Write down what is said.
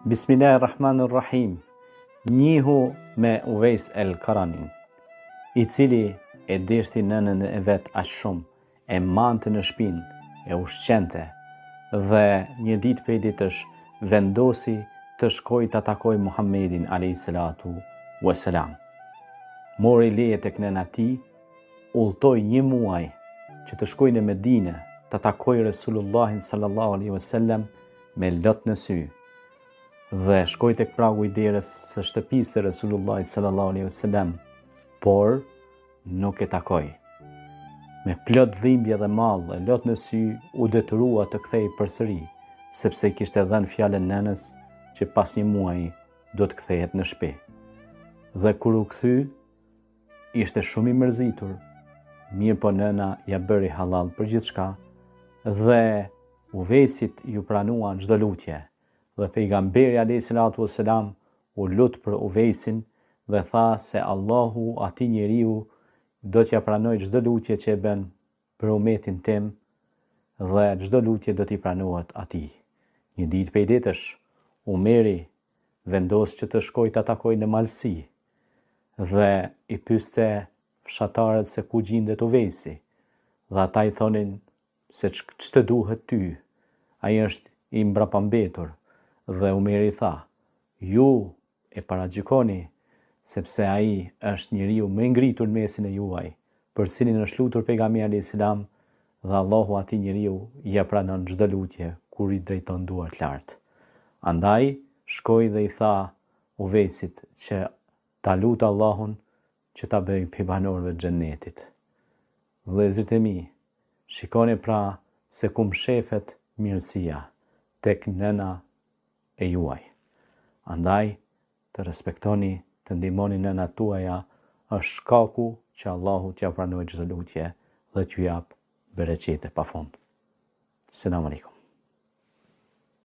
Bismillahirrahmanirrahim. Njihu me Uvejs el Karanin, i cili e deshti nënën e vet aq shumë, e mante në shpinë, e ushqente, dhe një ditë prej ditësh vendosi të shkojë të takojë Muhammedin a.s. Mori leje tek nëna tij, udhtoi 1 muaj që të shkojë në Medinë të takojë Resulullahin sallallahu alaihi wasallam me lot në sy, dhe shkoi tek pragu i derës së shtëpisë së Resulullahit sallallahu alaihi wasallam, por nuk e takoi. Me plot dhimbje dhe mall e lot në sy u detyrua të kthej përsëri, sepse kishte dhënë fjalën nënës që pas 1 muaji do të kthehet në shtëpi. Dhe kur u kthy, ishte shumë i mërzitur, mirë po nëna ja bëri halal për gjithçka, dhe Uvejsit ju pranua çdo lutje. Dhe pejgamberi a.s. u lut për Uvejsin dhe tha se Allahu atij njeriu do t'ja pranoj çdo lutje që e bën për umetin tim, dhe çdo lutje do t'i pranohet atij. Një ditë prej ditësh, Umeri vendos që të shkojë të takojë në malsi, dhe i pyeste fshatarët se ku gjendet Uvejsi, dhe ata i thonin se ç'të duhet ty, ai është i mbrapambetur. Dhe Umeri tha, ju e paragjykoni, sepse ai është njeriu më i ngritur në mesin e juaj, për cilin është lutur pejgamberi a.s. dhe Allahu atij njeriu ja pranon çdo lutje kur i drejton duart lart. Andaj shkoi dhe i tha Uvejsit që ta lutë Allahun që ta bëjë prej banorëve të xhennetit. Vëllezërit e mi, shikoni pra se ku mshefet mirësia tek nëna e juaj. Andaj të respektoni, të ndihmoni nënat tuaja, është shkaku që Allahu t'ja pranojë çdo lutje dhe t'ju jap bereqete pafund. Selam aleikum.